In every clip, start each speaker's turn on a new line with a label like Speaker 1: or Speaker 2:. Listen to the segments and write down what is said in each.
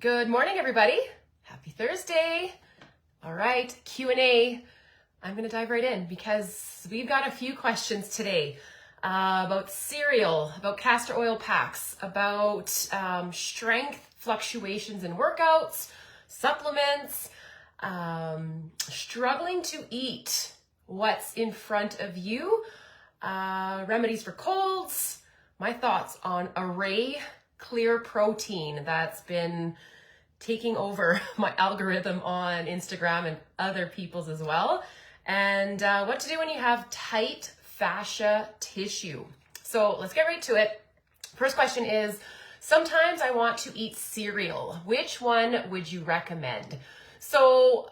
Speaker 1: Good morning, everybody. Happy Thursday. All right, Q&A. I'm going to dive right in because we've got a few questions today about cereal, about castor oil packs, about strength fluctuations in workouts, supplements, struggling to eat what's in front of you, remedies for colds, my thoughts on Arrae clear protein that's been taking over my algorithm on Instagram and other people's as well, and what to do when you have tight fascia tissue. So let's get right to it. First question is, sometimes I want to eat cereal. Which one would you recommend? So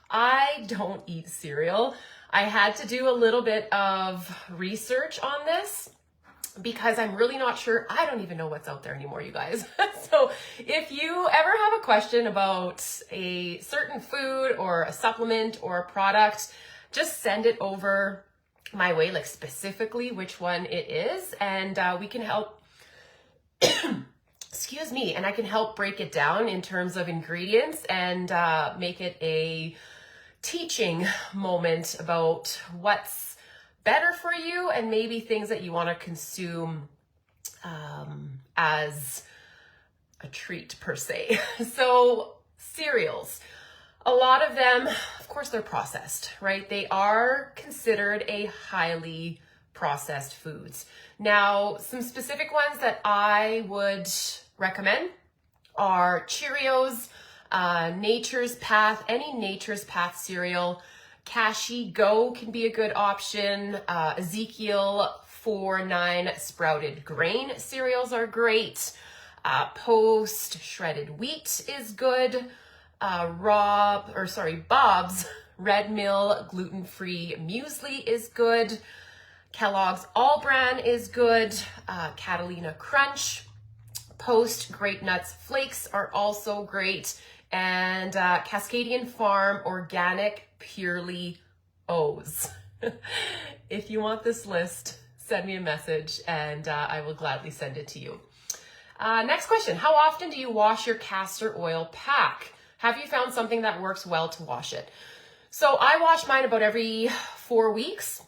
Speaker 1: I don't eat cereal. I had to do a little bit of research on this because I'm really not sure. I don't even know what's out there anymore, you guys. So if you ever have a question about a certain food or a supplement or a product, just send it over my way, like specifically which one it is, and we can help, excuse me, and I can help break it down in terms of ingredients and make it a teaching moment about what's better for you and maybe things that you want to consume as a treat per se. So cereals, a lot of them, of course, they're processed, right? They are considered a highly processed foods. Now, some specific ones that I would recommend are Cheerios, Nature's Path, any Nature's Path cereal. Kashi Go can be a good option. Ezekiel 4-9 sprouted grain cereals are great. Post shredded wheat is good. Bob's Red Mill gluten-free muesli is good. Kellogg's All Bran is good. Catalina Crunch. Post Great Nuts Flakes are also great. And Cascadian Farm Organic Purely O's. If you want this list, send me a message and I will gladly send it to you. Next question, how often do you wash your castor oil pack? Have you found something that works well to wash it? So I wash mine about every 4 weeks.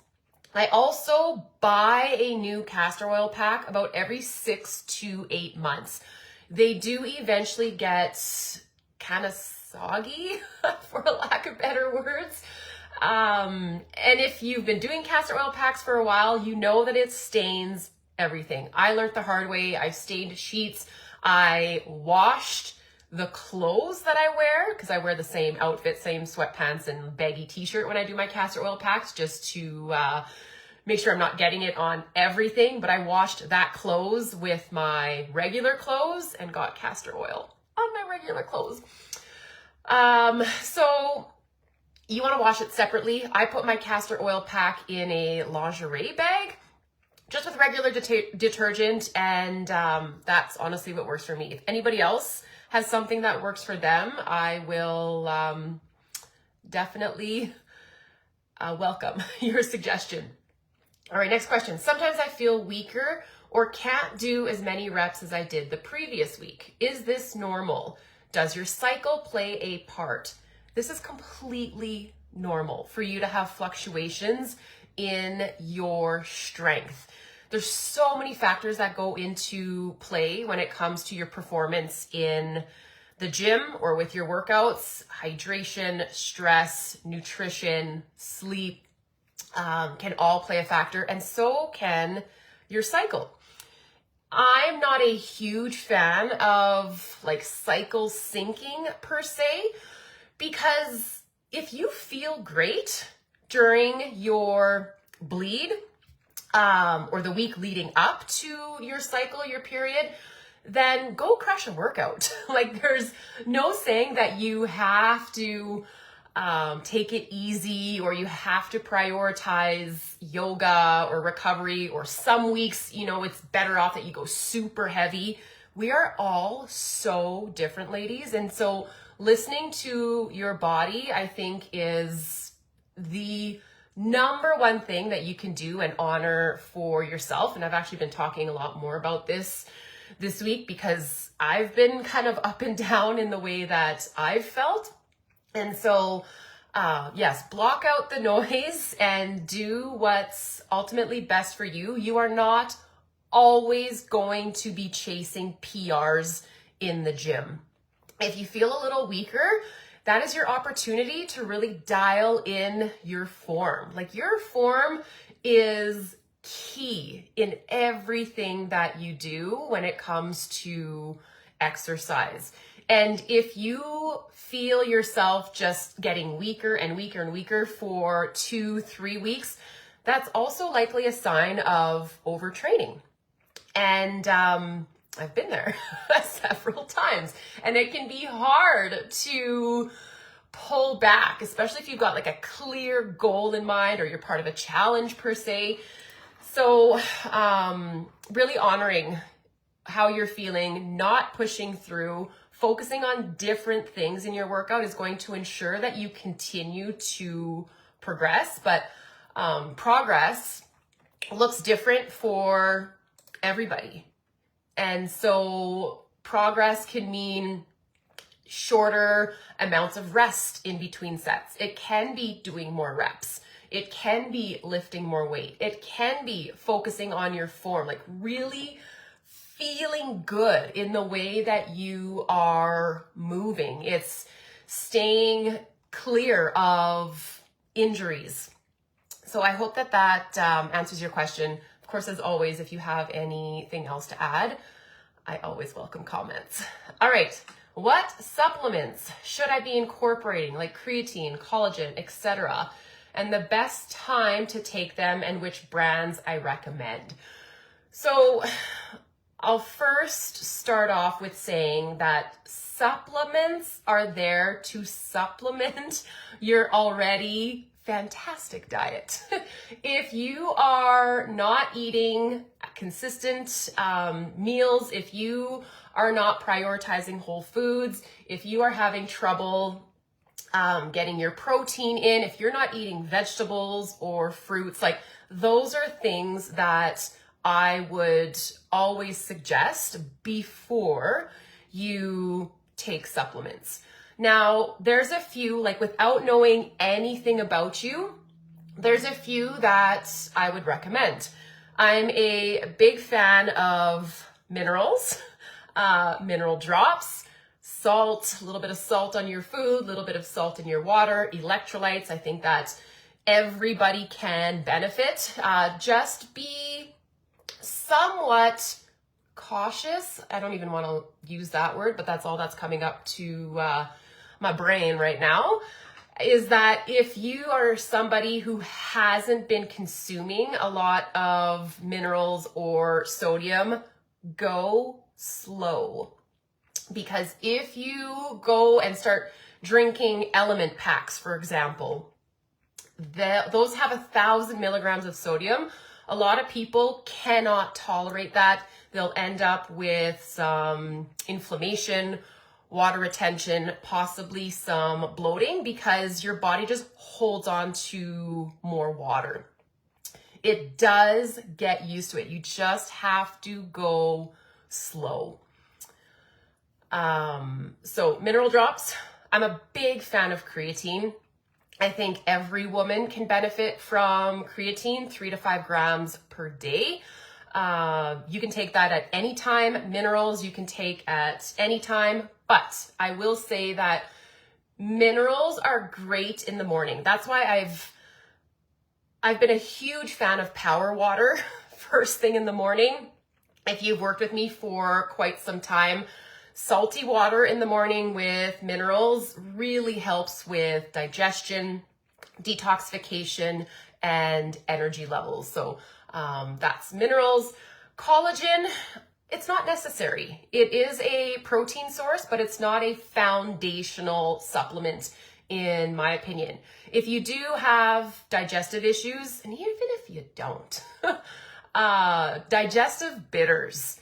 Speaker 1: I also buy a new castor oil pack about every 6 to 8 months. They do eventually get kind of soggy, for lack of better words. And if you've been doing castor oil packs for a while, you know that it stains everything. I learned the hard way. I've stained sheets. I washed the clothes that I wear, because I wear the same outfit, same sweatpants and baggy t-shirt when I do my castor oil packs, just to make sure I'm not getting it on everything. But I washed that clothes with my regular clothes and got castor oil on my regular clothes. So you want to wash it separately. I put my castor oil pack in a lingerie bag, just with regular detergent, and that's honestly what works for me. If anybody else has something that works for them, I will definitely welcome your suggestion. All right, next question. Sometimes I feel weaker or can't do as many reps as I did the previous week. Is this normal? Does your cycle play a part? This is completely normal for you to have fluctuations in your strength. There's so many factors that go into play when it comes to your performance in the gym or with your workouts. Hydration, stress, nutrition, sleep can all play a factor, and so can your cycle. I'm not a huge fan of like cycle syncing per se, because if you feel great during your bleed or the week leading up to your cycle, your period, then go crush a workout. Like, there's no saying that you have to take it easy or you have to prioritize yoga or recovery, or some weeks, you know, it's better off that you go super heavy. We are all so different, ladies. And so listening to your body, I think, is the number one thing that you can do and honor for yourself. And I've actually been talking a lot more about this this week because I've been kind of up and down in the way that I've felt. And so, yes, block out the noise and do what's ultimately best for you. You are not always going to be chasing PRs in the gym. If you feel a little weaker, that is your opportunity to really dial in your form. Like, your form is key in everything that you do when it comes to exercise. And if you feel yourself just getting weaker and weaker and weaker for 2-3 weeks, that's also likely a sign of overtraining. And I've been there several times, and it can be hard to pull back, especially if you've got like a clear goal in mind or you're part of a challenge per se. So really honoring how you're feeling, not pushing through, focusing on different things in your workout is going to ensure that you continue to progress. But progress looks different for everybody. And so progress can mean shorter amounts of rest in between sets. It can be doing more reps. It can be lifting more weight. It can be focusing on your form, like really feeling good in the way that you are moving. It's staying clear of injuries. So I hope that answers your question. Of course, as always, if you have anything else to add, I always welcome comments. All right. What supplements should I be incorporating, like creatine, collagen, etc., and the best time to take them and which brands I recommend? So I'll first start off with saying that supplements are there to supplement your already fantastic diet. If you are not eating consistent meals, if you are not prioritizing whole foods, if you are having trouble getting your protein in, if you're not eating vegetables or fruits, like those are things that I would always suggest before you take supplements. Now, there's a few, like without knowing anything about you, there's a few that I would recommend. I'm a big fan of minerals, mineral drops, salt, a little bit of salt on your food, a little bit of salt in your water, electrolytes. I think that everybody can benefit. Just be somewhat cautious. I don't even want to use that word, but that's all that's coming up to my brain right now, is that if you are somebody who hasn't been consuming a lot of minerals or sodium, go slow. Because if you go and start drinking element packs, for example, those have 1,000 milligrams of sodium. A lot of people cannot tolerate that. They'll end up with some inflammation, water retention, possibly some bloating, because your body just holds on to more water. It does get used to it. You just have to go slow. So mineral drops, I'm a big fan of creatine. I think every woman can benefit from creatine, 3 to 5 grams per day. You can take that at any time. Minerals you can take at any time, but I will say that minerals are great in the morning. That's why I've been a huge fan of power water first thing in the morning. If you've worked with me for quite some time, salty water in the morning with minerals really helps with digestion, detoxification, and energy levels. So that's minerals. Collagen, it's not necessary. It is a protein source, but it's not a foundational supplement, in my opinion. If you do have digestive issues, and even if you don't, digestive bitters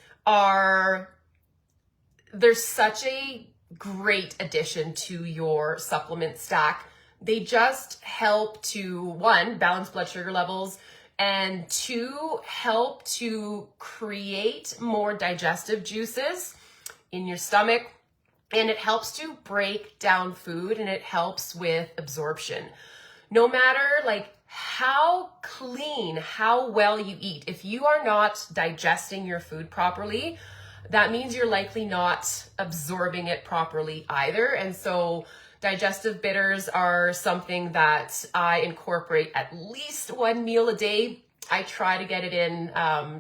Speaker 1: they're such a great addition to your supplement stack. They just help to, one, balance blood sugar levels and to help to create more digestive juices in your stomach. And it helps to break down food, and it helps with absorption. No matter like how clean, how well you eat, if you are not digesting your food properly, that means you're likely not absorbing it properly either. And so digestive bitters are something that I incorporate at least one meal a day. I try to get it in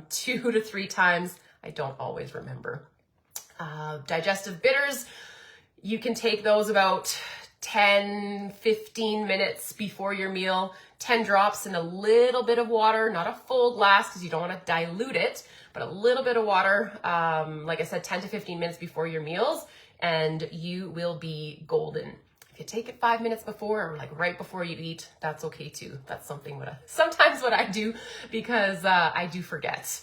Speaker 1: 2 to 3 times. I don't always remember. Digestive bitters, you can take those about 10, 15 minutes before your meal, 10 drops in a little bit of water, not a full glass because you don't want to dilute it, but a little bit of water, like I said, 10 to 15 minutes before your meals, and you will be golden. If you take it 5 minutes before or like right before you eat, that's okay too. That's sometimes what I do because I do forget.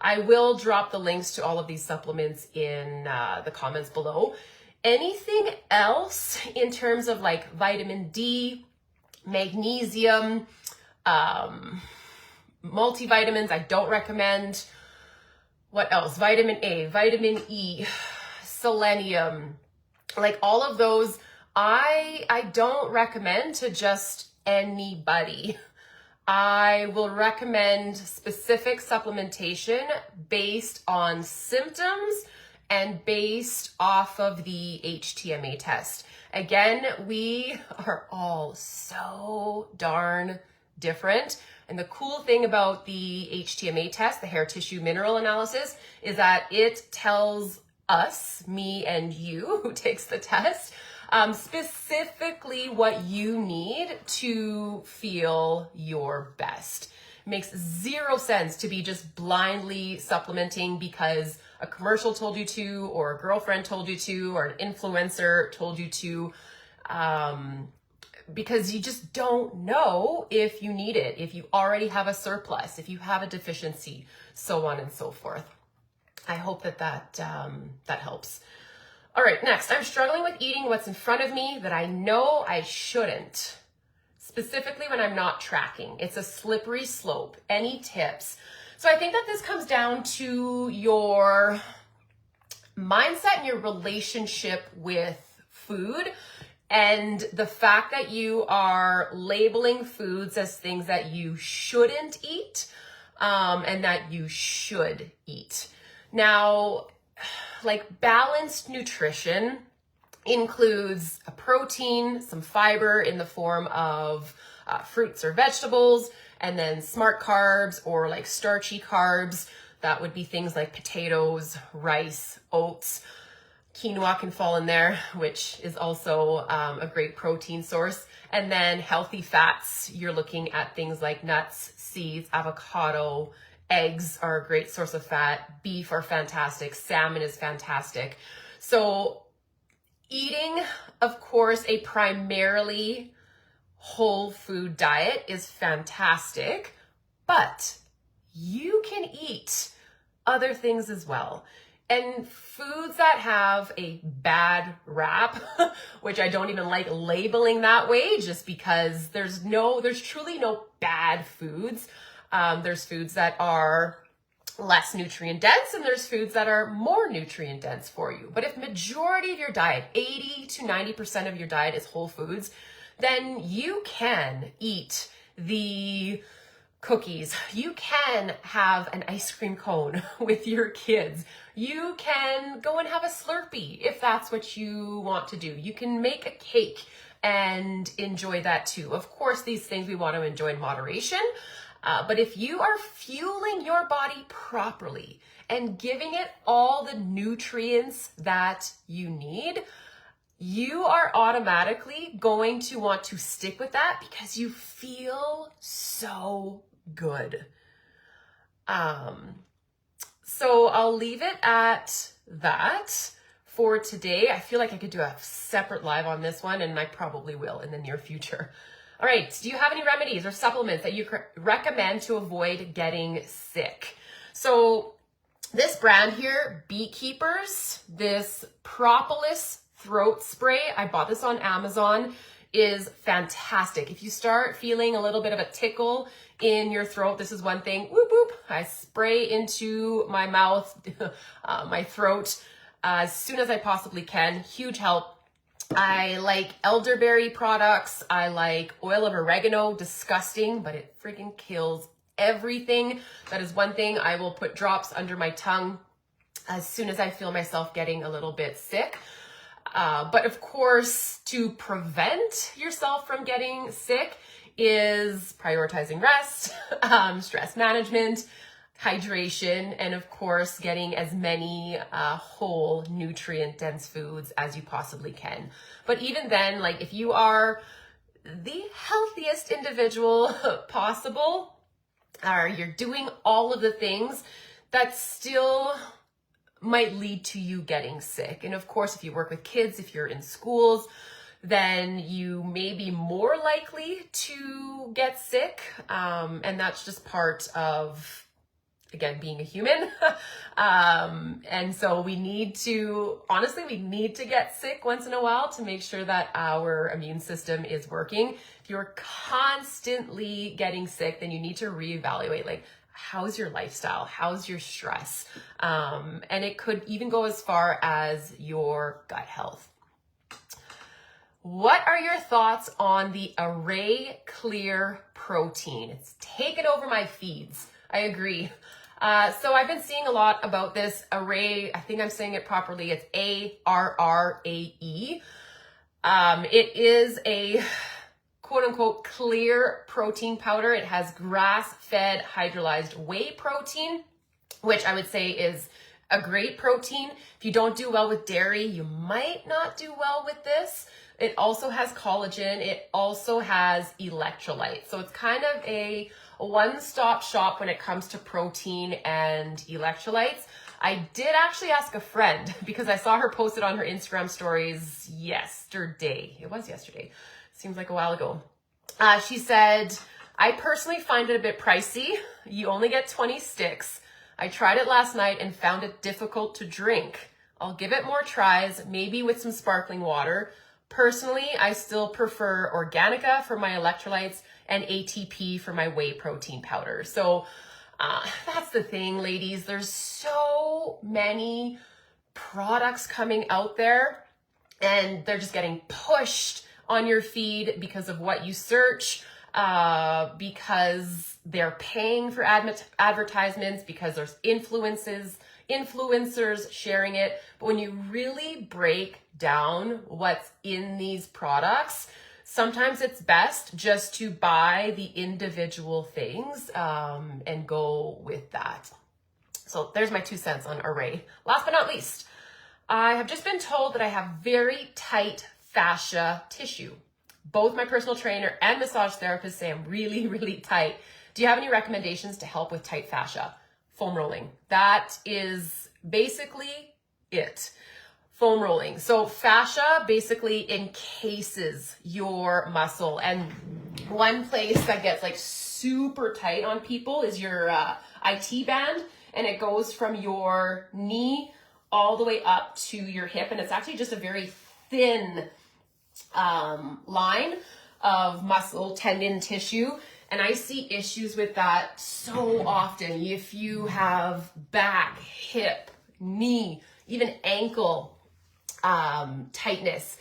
Speaker 1: I will drop the links to all of these supplements in the comments below. Anything else in terms of like vitamin D, magnesium, multivitamins, I don't recommend. What else? Vitamin A, vitamin E, selenium, like all of those, I don't recommend to just anybody. I will recommend specific supplementation based on symptoms and based off of the HTMA test. Again, we are all so darn different. And the cool thing about the HTMA test, the hair tissue mineral analysis, is that it tells us, me and you, who takes the test, specifically what you need to feel your best. It makes zero sense to be just blindly supplementing because a commercial told you to, or a girlfriend told you to, or an influencer told you to, because you just don't know if you need it, if you already have a surplus, if you have a deficiency, so on and so forth. I hope that helps. All right, next, I'm struggling with eating what's in front of me that I know I shouldn't, specifically when I'm not tracking. It's a slippery slope. Any tips? So I think that this comes down to your mindset and your relationship with food and the fact that you are labeling foods as things that you shouldn't eat and that you should eat. Now, like balanced nutrition includes a protein, some fiber in the form of fruits or vegetables, and then smart carbs or like starchy carbs. That would be things like potatoes, rice, oats. Quinoa can fall in there, which is also a great protein source. And then healthy fats, you're looking at things like nuts, seeds, avocado, eggs are a great source of fat. Beef are fantastic. Salmon is fantastic. So eating, of course, a primarily whole food diet is fantastic, but you can eat other things as well. And foods that have a bad rap, which I don't even like labeling that way, just because there's truly no bad foods. There's foods that are less nutrient dense and there's foods that are more nutrient dense for you. But if majority of your diet, 80 to 90% of your diet is whole foods, then you can eat the cookies. You can have an ice cream cone with your kids. You can go and have a Slurpee if that's what you want to do. You can make a cake and enjoy that too. Of course, these things we want to enjoy in moderation. But if you are fueling your body properly and giving it all the nutrients that you need, you are automatically going to want to stick with that because you feel so good. So I'll leave it at that for today. I feel like I could do a separate live on this one, and I probably will in the near future. All right, do you have any remedies or supplements that you recommend to avoid getting sick? So this brand here, Beekeepers, this propolis throat spray, I bought this on Amazon. is fantastic. If you start feeling a little bit of a tickle in your throat, this is one thing. Whoop, whoop. I spray into my mouth, my throat as soon as I possibly can. Huge help. I like elderberry products. I like oil of oregano. Disgusting, but it freaking kills everything. That is one thing. I will put drops under my tongue as soon as I feel myself getting a little bit sick. But of course, to prevent yourself from getting sick is prioritizing rest, stress management, hydration, and of course, getting as many whole nutrient-dense foods as you possibly can. But even then, like if you are the healthiest individual possible, or you're doing all of the things, that still might lead to you getting sick. And of course, if you work with kids, if you're in schools, then you may be more likely to get sick. And that's just part of, again, being a human. And so we need to get sick once in a while to make sure that our immune system is working. If you're constantly getting sick, then you need to reevaluate, like, how's your lifestyle? How's your stress? And it could even go as far as your gut health. What are your thoughts on the Arrae Clear Protein? It's taken over my feeds. I agree. So I've been seeing a lot about this Arrae. I think I'm saying it properly. It's Arrae. It is a quote unquote clear protein powder. It has grass-fed hydrolyzed whey protein, which I would say is a great protein. If you don't do well with dairy, you might not do well with this. It also has collagen. It also has electrolytes. So it's kind of a one-stop shop when it comes to protein and electrolytes. I did actually ask a friend because I saw her post it on her Instagram stories yesterday. It was yesterday. Seems like a while ago. She said, I personally find it a bit pricey. You only get 20 sticks. I tried it last night and found it difficult to drink. I'll give it more tries, maybe with some sparkling water. Personally, I still prefer Organica for my electrolytes and ATP for my whey protein powder. So that's the thing, ladies. There's so many products coming out there and they're just getting pushed on your feed because of what you search, because they're paying for advertisements, because there's influencers sharing it. But when you really break down what's in these products, sometimes it's best just to buy the individual things and go with that. So there's my 2 cents on Arrae. Last but not least, I have just been told that I have very tight fascia tissue. Both my personal trainer and massage therapist say I'm really, really tight. Do you have any recommendations to help with tight fascia? Foam rolling. That is basically it. Foam rolling. So fascia basically encases your muscle, and one place that gets like super tight on people is your IT band, and it goes from your knee all the way up to your hip, and it's actually just a very thin line of muscle, tendon, tissue. And I see issues with that so often. If you have back, hip, knee, even ankle tightness,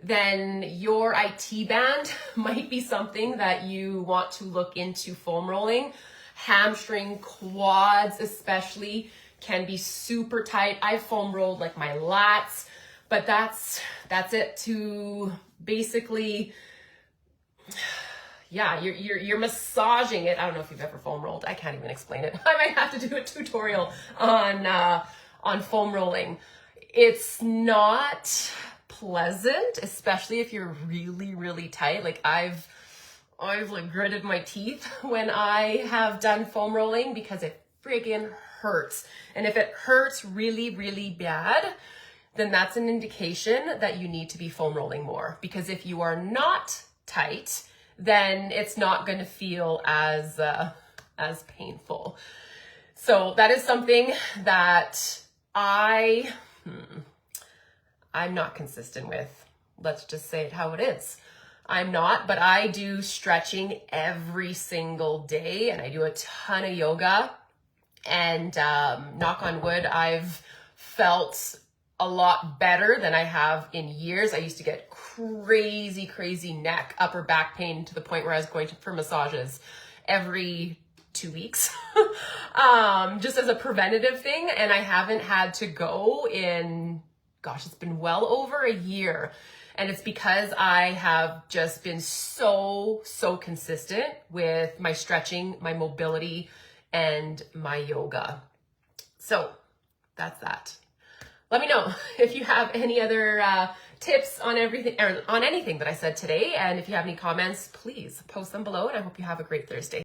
Speaker 1: then your IT band might be something that you want to look into foam rolling. Hamstring, quads especially can be super tight. I foam rolled like my lats, but that's it to basicly, yeah, you're massaging it. I don't know if you've ever foam rolled. I can't even explain it. I might have to do a tutorial on foam rolling. It's not pleasant, especially if you're really, really tight. Like I've like gritted my teeth when I have done foam rolling because it friggin' hurts. And if it hurts really, really bad, then that's an indication that you need to be foam rolling more. Because if you are not tight, then it's not going to feel as painful. So that is something that I'm not consistent with. Let's just say it how it is. I'm not, but I do stretching every single day, and I do a ton of yoga. And knock on wood, I've felt a lot better than I have in years. I used to get crazy neck, upper back pain to the point where I was going for massages every 2 weeks, just as a preventative thing. And I haven't had to go in, gosh, it's been well over a year. And it's because I have just been so consistent with my stretching, my mobility, and my yoga. So that's that. Let me know if you have any other tips on everything or on anything that I said today. And if you have any comments, please post them below. And I hope you have a great Thursday.